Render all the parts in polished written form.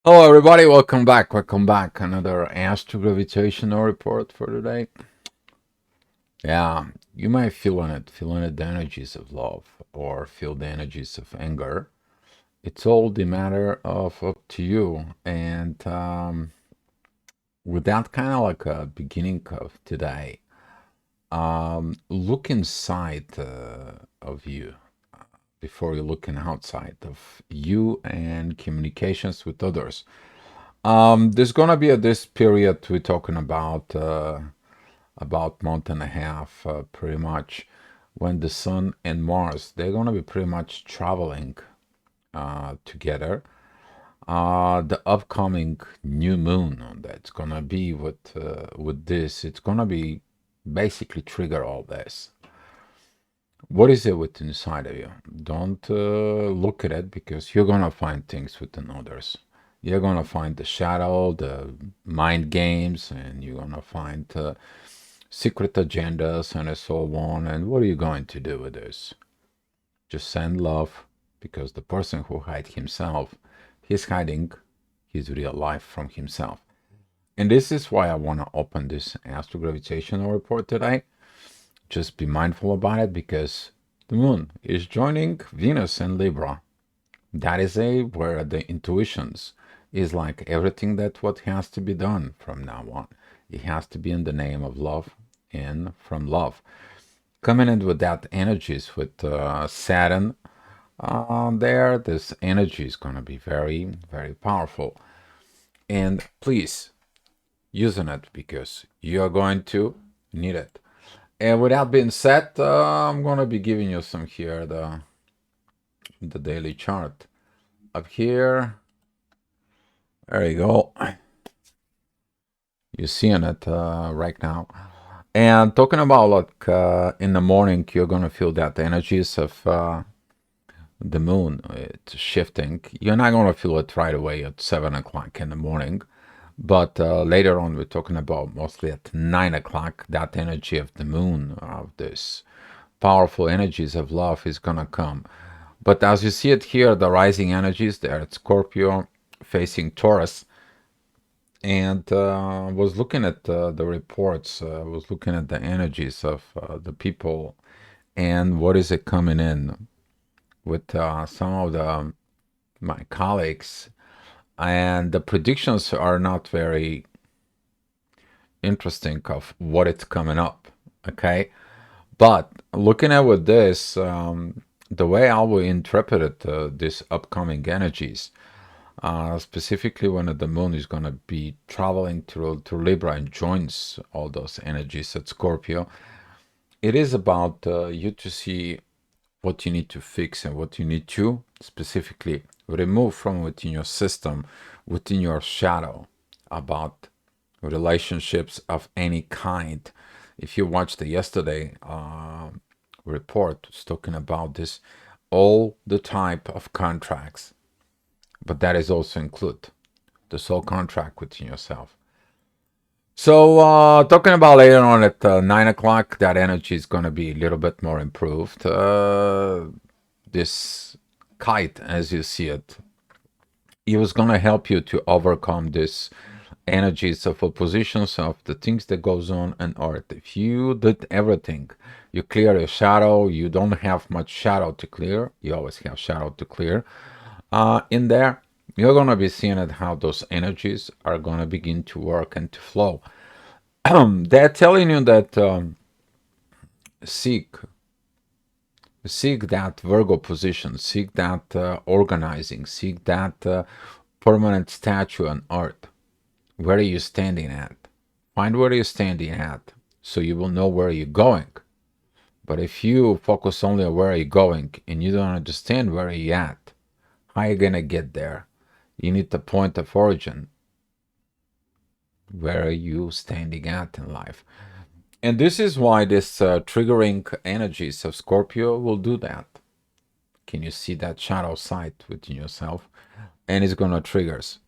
Hello, everybody. Welcome back. Welcome back. Another Astrogravitational report for today. Yeah, you might feeling it, the energies of love or feel the energies of anger. It's all the matter of up to you. And with that kind of like a beginning of today, look inside of you before you're looking outside of you and communications with others. There's gonna be this period we're talking about month and a half, pretty much, when the Sun and Mars they're gonna be pretty much traveling together. The upcoming new moon that's gonna be with this, it's gonna be basically trigger all this. What is it with inside of you? Don't look at it because you're gonna find things within others. You're gonna find the shadow, the mind games, and you're gonna find secret agendas and so on. And what are you going to do with this? Just send love because the person who hides himself, he's hiding his real life from himself. And this is why I want to open this astrogravitational report today. Just be mindful about it because the moon is joining Venus and Libra. That is where the intuitions is like everything that what has to be done from now on. It has to be in the name of love and from love. Coming in with that energies with Saturn there, this energy is going to be very, very powerful. And please, using it because you are going to need it. And with that being said, I'm gonna be giving you some here the daily chart up here. There you go. You're seeing it right now. And talking about like in the morning, you're gonna feel that the energies of the moon it's shifting. You're not gonna feel it right away at 7 o'clock in the morning, but later on, we're talking about mostly at 9 o'clock. That energy of the moon of this powerful energies of love is gonna come. But as you see it here, the rising energies there at Scorpio facing Taurus, and was looking at the reports, was looking at the energies of the people, and what is it coming in with some of my colleagues, and the predictions are not very interesting of what it's coming up. Okay, but looking at with this, the way I will interpret it, this upcoming energies, specifically when the moon is going to be traveling to Libra and joins all those energies at Scorpio, it is about you to see what you need to fix and what you need to specifically remove from within your system, within your shadow, about relationships of any kind. If you watched the yesterday report, it's talking about this, all the type of contracts, but that is also include the soul contract within yourself. So talking about later on at 9 o'clock, that energy is going to be a little bit more improved. This kite, as you see it, it was going to help you to overcome this energies of oppositions of the things that goes on earth. If you did everything, you clear your shadow, you don't have much shadow to clear, you always have shadow to clear in there, you're going to be seeing it how those energies are going to begin to work and to flow. They're telling you that seek that Virgo position, seek that organizing, seek that permanent statue on earth. Where are you standing at? Find where you're standing at so you will know where you're going. But if you focus only on where you're going and you don't understand where you're at, how are you going to get there? You need the point of origin. Where are you standing at in life? And this is why this triggering energies of Scorpio will do that. Can you see that shadow side within yourself? And it's going to triggers.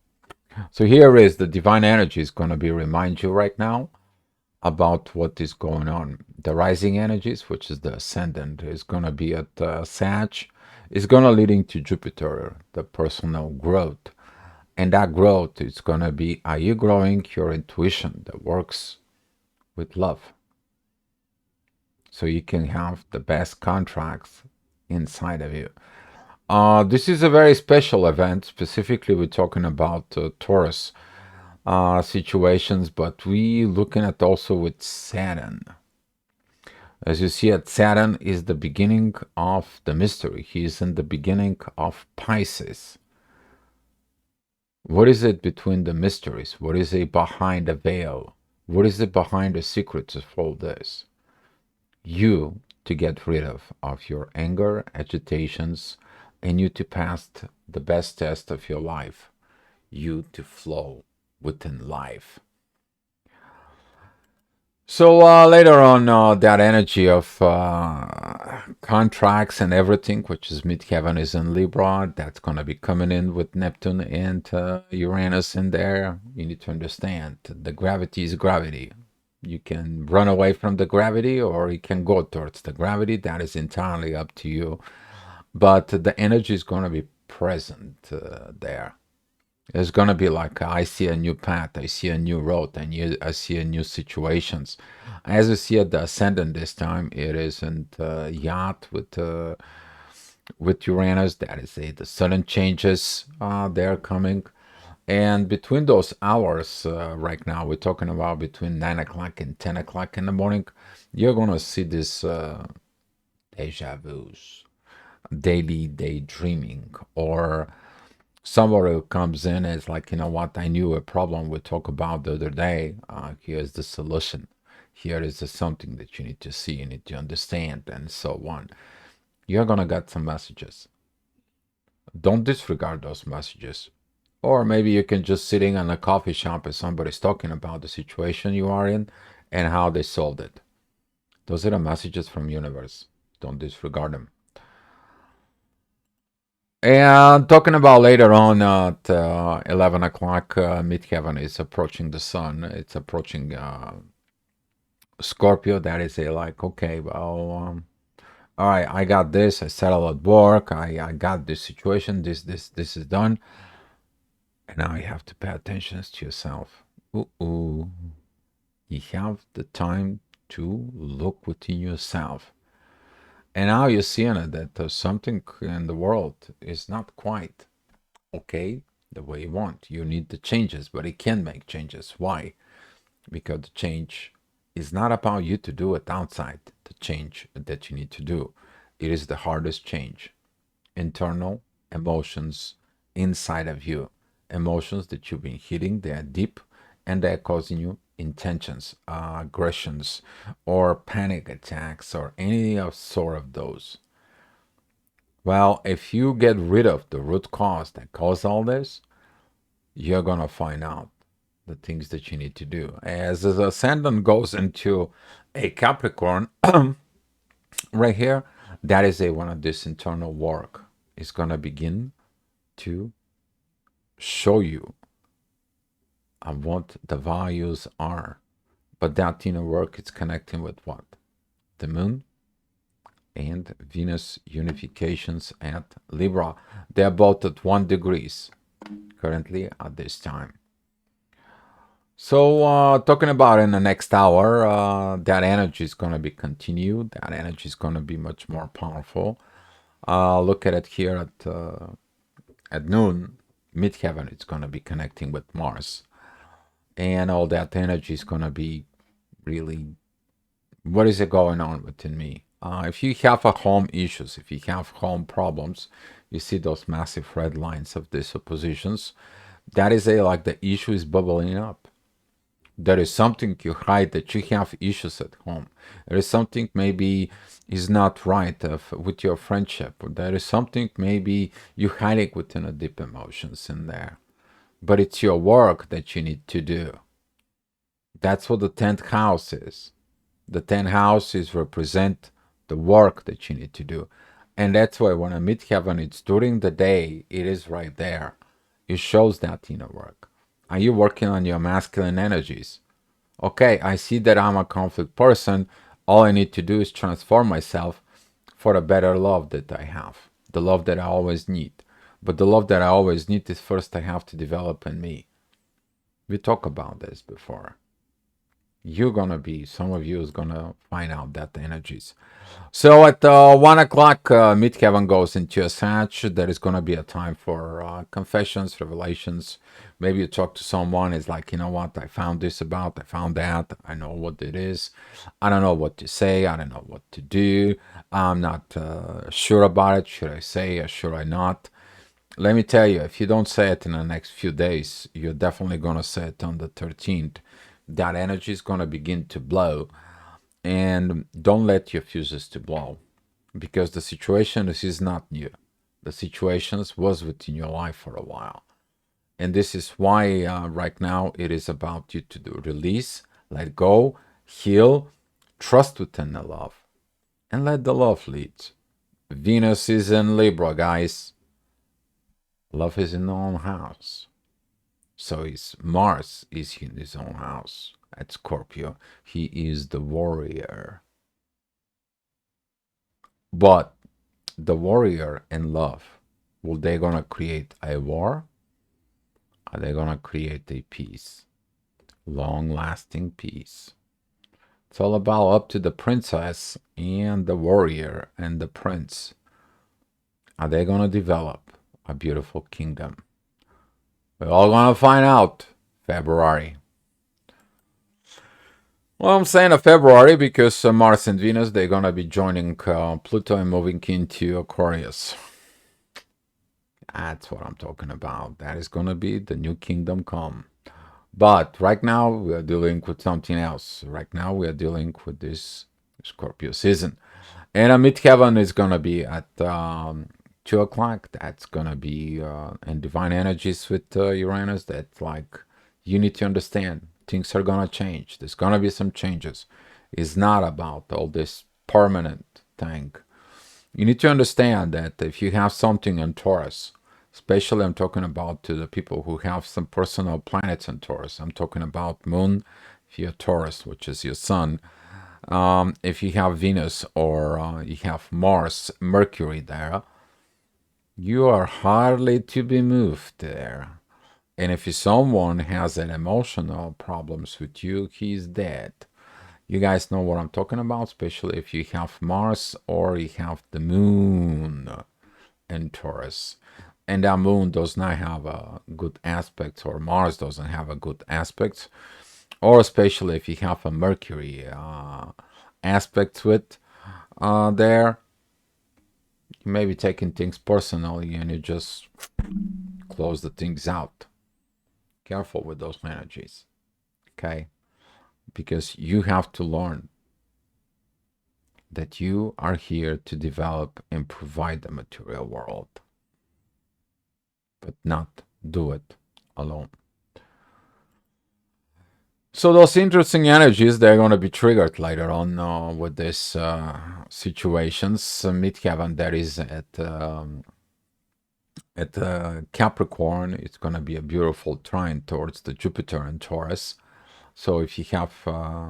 So here is the divine energy is going to be remind you right now about what is going on. The rising energies, which is the ascendant, is going to be at Sag, is going to leading to Jupiter, the personal growth. And that growth is going to be, are you growing your intuition that works with love? So you can have the best contracts inside of you. This is a very special event. Specifically, we're talking about Taurus situations, but we looking at also with Saturn. As you see, at Saturn is the beginning of the mystery. He is in the beginning of Pisces. What is it between the mysteries? What is it behind the veil? What is it behind the secrets of all this? You to get rid of your anger, agitations, and you to pass the best test of your life. You to flow within life. So later on, that energy of contracts and everything, which is midheaven, is in Libra. That's going to be coming in with Neptune and Uranus in there. You need to understand the gravity is gravity. You can run away from the gravity or you can go towards the gravity. That is entirely up to you. But the energy is going to be present there. It's gonna be like I see a new path, I see a new road, and I see a new situations. As you see at the ascendant this time, it isn't yacht with Uranus. That is the sudden changes they're coming, and between those hours right now, we're talking about between 9 o'clock and 10 o'clock in the morning. You're gonna see this deja vu's, daily daydreaming, or somebody who comes in is like, you know what, I knew a problem we talked about the other day. Here's the solution. Here is something that you need to see, you need to understand, and so on. You're gonna get some messages. Don't disregard those messages. Or maybe you can just sitting in a coffee shop and somebody's talking about the situation you are in and how they solved it. Those are the messages from universe. Don't disregard them. And talking about later on at 11 o'clock, midheaven is approaching the sun. It's approaching Scorpio. That is a like, okay, well, all right, I got this. I settled at work. I got this situation. This is done. And now you have to pay attention to yourself. Ooh. You have the time to look within yourself. And now you're seeing it that something in the world is not quite okay the way you want. You need the changes, but it can make changes. Why? Because the change is not about you to do it outside, the change that you need to do. It is the hardest change. Internal emotions inside of you. Emotions that you've been hitting, they are deep and they're causing you intentions, aggressions, or panic attacks, or any of sort of those. Well, if you get rid of the root cause that caused all this, you're gonna find out the things that you need to do. As the ascendant goes into a Capricorn, right here, that is a one of this internal work. It's gonna begin to show you what the values are. But that inner work is connecting with what? The moon and Venus unifications at Libra. They're both at 1 degrees currently at this time. So talking about in the next hour, that energy is going to be continued. That energy is going to be much more powerful. Look at it here at noon, midheaven. It's going to be connecting with Mars, and all that energy is going to be really. What is it going on within me? If you have a home issues, if you have home problems, you see those massive red lines of these oppositions. That is a like the issue is bubbling up. There is something you hide that you have issues at home. There is something maybe is not right with your friendship. There is something maybe you hiding within a deep emotions in there. But it's your work that you need to do. That's what the 10th house is. The 10th house is represent the work that you need to do. And that's why when I meet heaven, it's during the day, it is right there. It shows that inner work. Are you working on your masculine energies? Okay, I see that I'm a conflict person. All I need to do is transform myself for a better love that I have, the love that I always need, But the love that I always need is first I have to develop in me. We talked about this before. You're gonna be, some of you is gonna find out that energies. So at 1 o'clock, Midheaven goes into a Sag. There is gonna be a time for confessions, revelations. Maybe you talk to someone, it's like, you know what, I found this about, I found that, I know what it is. I don't know what to say, I don't know what to do. I'm not sure about it. Should I say or should I not? Let me tell you, if you don't say it in the next few days, you're definitely going to say it on the 13th. That energy is going to begin to blow. And don't let your fuses to blow because the situation is not new. The situations was within your life for a while. And this is why right now it is about you to do release, let go, heal, trust within the love, and let the love lead. Venus is in Libra, guys. Love is in the own house. So his Mars is in his own house at Scorpio. He is the warrior. But the warrior and love, will they gonna create a war? Are they gonna create a peace? Long-lasting peace. It's all about up to the princess and the warrior and the prince. Are they gonna develop a beautiful kingdom? We're all gonna find out February. Well, I'm saying February because Mars and Venus, they're going to be joining Pluto and moving into Aquarius. That's what I'm talking about. That is going to be the new kingdom come. But right now, we are dealing with something else. Right now, we are dealing with this Scorpio season. And Midheaven is going to be at 2 o'clock. That's going to be in divine energies with Uranus. That's like, you need to understand things are going to change. There's going to be some changes. It's not about all this permanent thing. You need to understand that if you have something in Taurus, especially I'm talking about to the people who have some personal planets in Taurus. I'm talking about Moon, if you have Taurus, which is your sun. If you have Venus or you have Mars, Mercury there, you are hardly to be moved there. And if someone has an emotional problems with you, he's dead. You guys know what I'm talking about, especially if you have Mars or you have the Moon in Taurus. And that Moon does not have a good aspect, or Mars doesn't have a good aspect, or especially if you have a Mercury aspect with there, you may be taking things personally and you just close the things out. Careful with those energies, okay? Because you have to learn that you are here to develop and provide the material world, but not do it alone. So those interesting energies, they're going to be triggered later on with these situations. Midheaven, that is at Capricorn, it's going to be a beautiful trine towards the Jupiter and Taurus. So if you have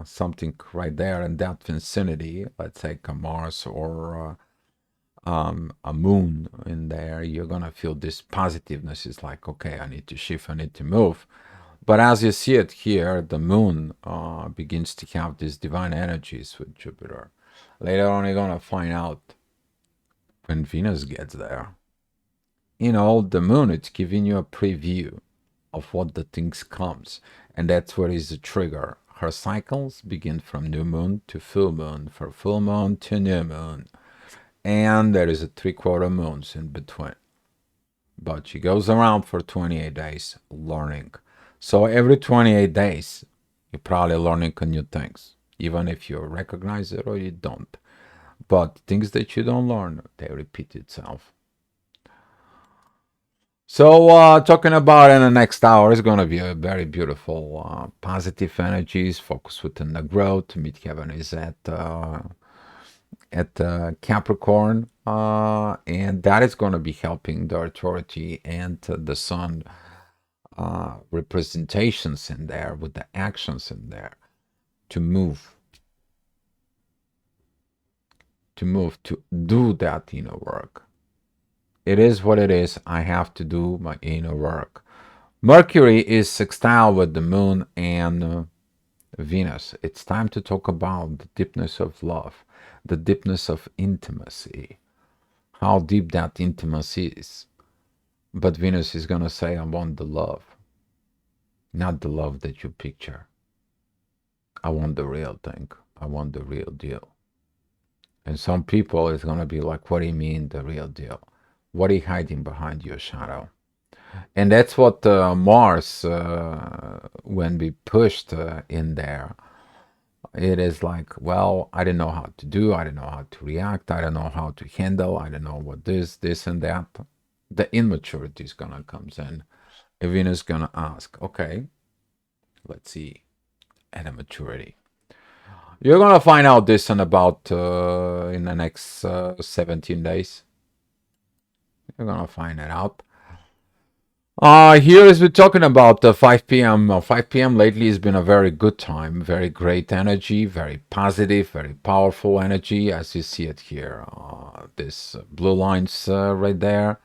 something right there in that vicinity, let's say a Mars or a Moon in there, you're going to feel this positiveness. It's like, okay, I need to shift, I need to move. But as you see it here, the Moon begins to have these divine energies with Jupiter. Later on, you're going to find out when Venus gets there. You know, the Moon, it's giving you a preview of what the things comes. And that's what is the trigger. Her cycles begin from new moon to full moon, from full moon to new moon. And there is a 3/4 moons in between. But she goes around for 28 days learning. So every 28 days, you're probably learning new things, even if you recognize it or you don't. But things that you don't learn, they repeat itself. So talking about in the next hour is going to be a very beautiful positive energies, focus within the growth. Midheaven is at Capricorn, and that is going to be helping the authority and the sun representations in there with the actions in there to move, to do that inner work. It is what it is. I have to do my inner work. Mercury is sextile with the moon and Venus. It's time to talk about the deepness of love, the deepness of intimacy, how deep that intimacy is. But Venus is going to say, I want the love, not the love that you picture. I want the real thing. I want the real deal. And some people is going to be like, what do you mean the real deal? What are you hiding behind your shadow? And that's what Mars, when we pushed in there, it is like, well, I don't know how to do, I don't know how to react, I don't know how to handle, I don't know what this, and that. The immaturity is gonna comes in. And Venus gonna ask, okay, let's see, at a maturity. You're gonna find out this in about in the next 17 days. You're gonna find it out. Here as we're talking about 5 p.m. 5 p.m. lately has been a very good time, very great energy, very positive, very powerful energy, as you see it here. This blue lines right there.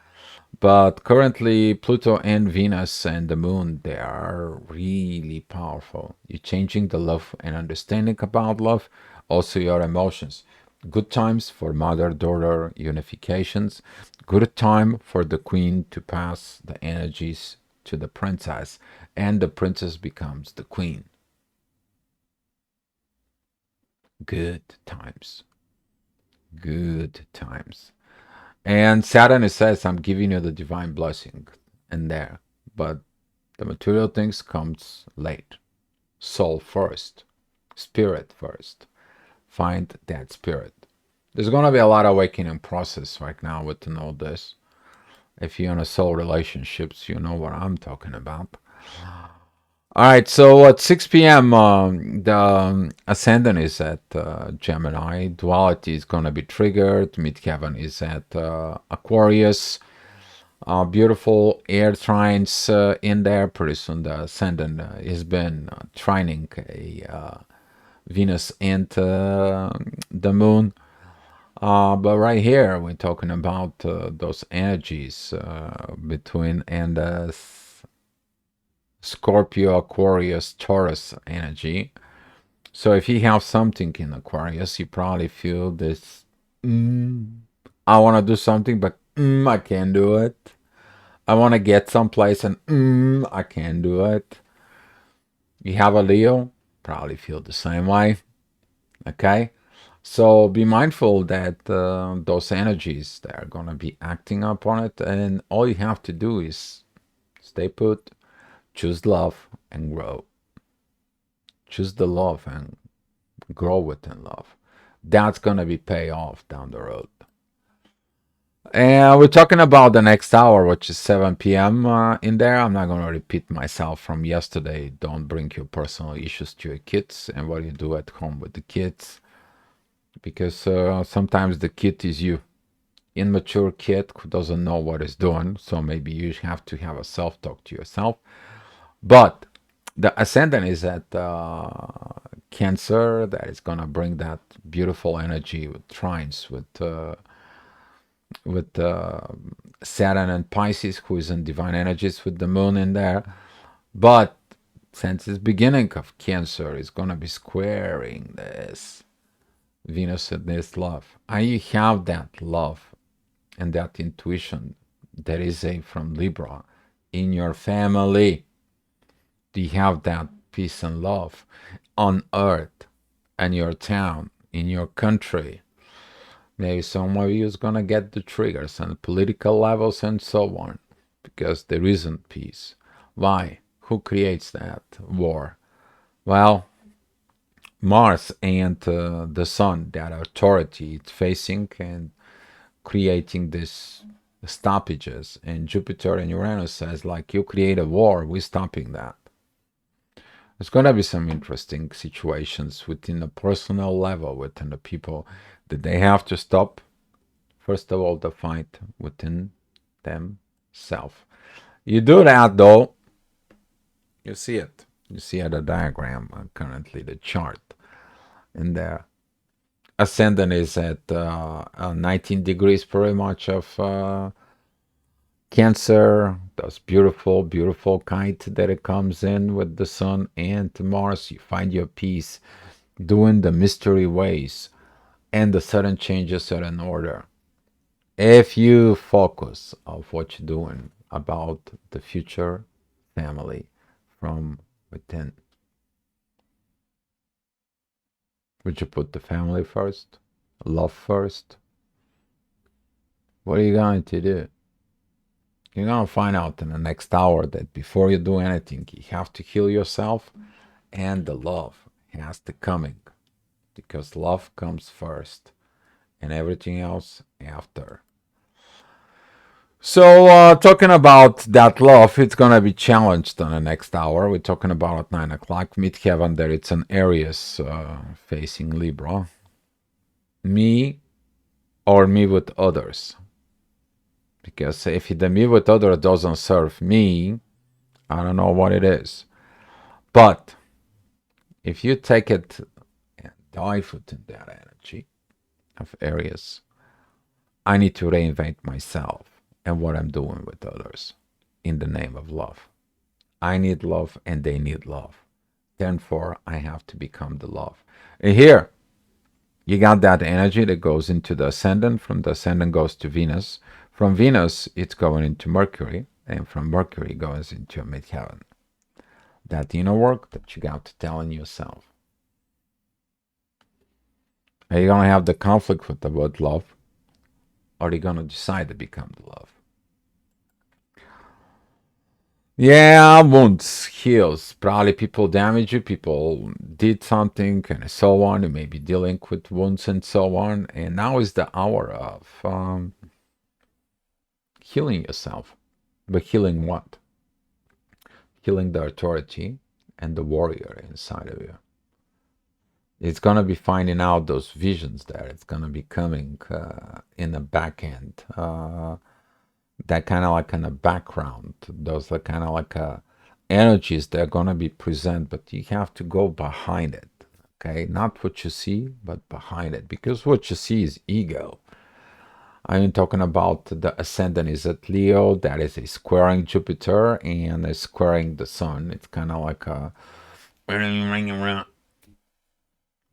But currently, Pluto and Venus and the Moon, they are really powerful. You're changing the love and understanding about love, also your emotions. Good times for mother-daughter unifications. Good time for the queen to pass the energies to the princess, and the princess becomes the queen. Good times. Good times. And Saturn says, I'm giving you the divine blessing in there. But the material things comes late. Soul first. Spirit first. Find that spirit. There's going to be a lot of awakening process right now with all this. If you're in a soul relationships, you know what I'm talking about. All right, so at 6 p.m., the ascendant is at Gemini. Duality is going to be triggered. Midheaven is at Aquarius. Beautiful air trines in there. Pretty soon the ascendant has been trining a Venus and the moon. But right here, we're talking about those energies between and Scorpio, Aquarius, Taurus energy. So if you have something in Aquarius, you probably feel this, I want to do something, but I can't do it. I want to get someplace and I can't do it. You have a Leo, probably feel the same way. Okay? So be mindful that those energies, they're going to be acting upon it. And all you have to do is stay put, choose love, and grow. Choose the love and grow within love. That's going to be pay off down the road. And we're talking about the next hour, which is 7 p.m. In there. I'm not going to repeat myself from yesterday. Don't bring your personal issues to your kids and what you do at home with the kids. Because sometimes the kid is you. Immature kid who doesn't know what he's doing. So maybe you have to have a self-talk to yourself. But the ascendant is at Cancer. That is going to bring that beautiful energy with trines, with Saturn and Pisces, who is in divine energies with the moon in there. But since it's beginning of Cancer, it's going to be squaring this Venus and this love. And you have that love and that intuition that is from Libra in your family. Do you have that peace and love on earth and your town, in your country? Maybe some of you is gonna get the triggers on political levels and so on, because there isn't peace. Why? Who creates that war? Well, Mars and the Sun, that authority, it's facing and creating this stoppages. And Jupiter and Uranus says, like, you create a war, we're stopping that. There's going to be some interesting situations within the personal level, within the people, that they have to stop, first of all, the fight within themselves. You do that, though, you see it. You see the diagram, currently the chart. And the ascendant is at 19 degrees pretty much of Cancer, those beautiful, beautiful kite that it comes in with the sun and Mars. You find your peace doing the mystery ways and the sudden changes are in order. If you focus of what you're doing about the future family from within, would you put the family first, love first? What are you going to do? You're going to find out in the next hour that before you do anything, you have to heal yourself and the love has to coming because love comes first and everything else after. So, talking about that love, it's gonna be challenged on the next hour. We're talking about at 9 o'clock. Midheaven, there it's an Aries facing Libra. Me or me with others. Because if the me with others doesn't serve me, I don't know what it is. But if you take it and dive within that energy of Aries, I need to reinvent myself and what I'm doing with others in the name of love. I need love and they need love. Therefore, I have to become the love. And here, you got that energy that goes into the ascendant. From the ascendant goes to Venus. From Venus, it's going into Mercury. And from Mercury, goes into midheaven. That inner work that you got to tell in yourself. Are you going to have the conflict with the word love? Or are you going to decide to become the love? Yeah, wounds, heals. Probably people damage you, people did something, and so on. You may be dealing with wounds and so on. And now is the hour of healing yourself. But healing what? Healing the authority and the warrior inside of you. It's going to be finding out those visions there. It's going to be coming in the back end. That kind of like in the background. Those are kind of like energies that are going to be present, but you have to go behind it. Okay, not what you see, but behind it, because what you see is ego. I'm talking about the ascendant is at Leo, that is a squaring Jupiter and a squaring the sun. It's kind of like a.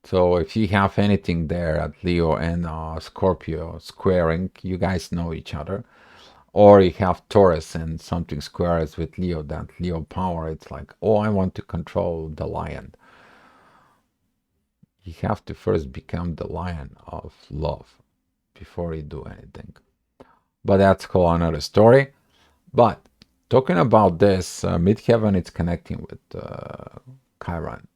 So if you have anything there at Leo and Scorpio squaring, you guys know each other. Or you have Taurus and something squares with Leo, that Leo power. It's like, oh, I want to control the lion. You have to first become the lion of love before you do anything. But that's whole another story. But talking about this, midheaven, it's connecting with Chiron.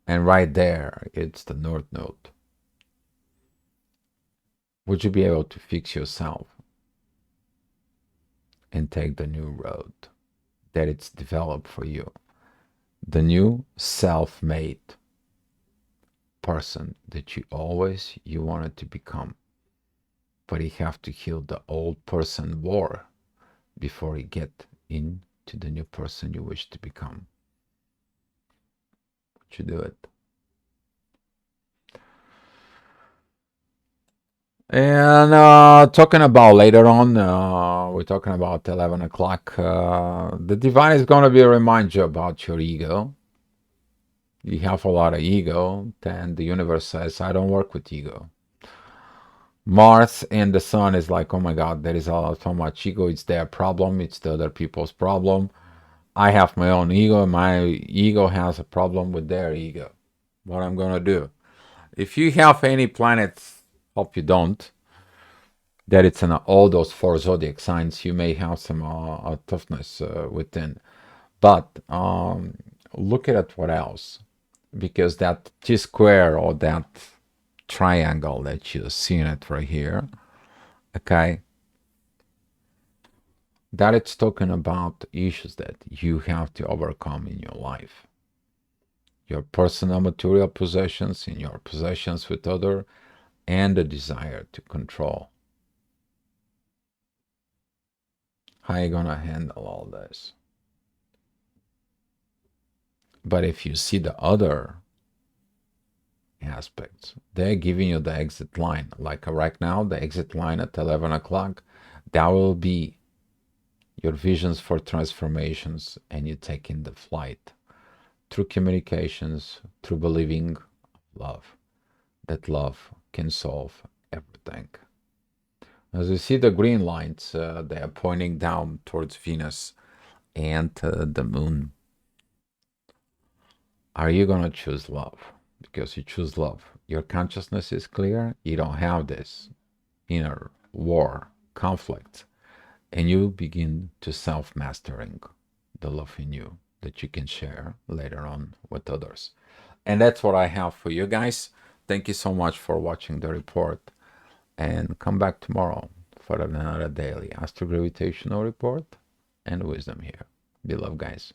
And right there, it's the North Node. Would you be able to fix yourself and take the new road that it's developed for you? The new self-made person that you wanted to become. But you have to heal the old person war before you get into the new person you wish to become. Would you do it? And talking about later on, we're talking about 11 o'clock. The divine is going to be a reminder about your ego. You have a lot of ego, then the universe says, I don't work with ego. Mars and the sun is like, oh my God, there is so much ego. It's their problem. It's the other people's problem. I have my own ego. My ego has a problem with their ego. What I'm going to do? If you have any planets, hope you don't, that it's in all those four zodiac signs, you may have some toughness within. But look at it, what else? Because that T square or that triangle that you're seeing it right here, okay, that it's talking about issues that you have to overcome in your life. Your personal material possessions, in your possessions with other, and the desire to control. How are you gonna handle all this? But if you see the other aspects, they're giving you the exit line. Like right now, the exit line at 11 o'clock, that will be your visions for transformations, and you take in the flight through communications, through believing love, that love can solve everything. As you see the green lines, they are pointing down towards Venus and the moon. Are you going to choose love? Because you choose love. Your consciousness is clear. You don't have this inner war, conflict, and you begin to self-mastering the love in you that you can share later on with others. And that's what I have for you guys. Thank you so much for watching the report, and come back tomorrow for another daily astrogravitational report and wisdom here. Be love, guys.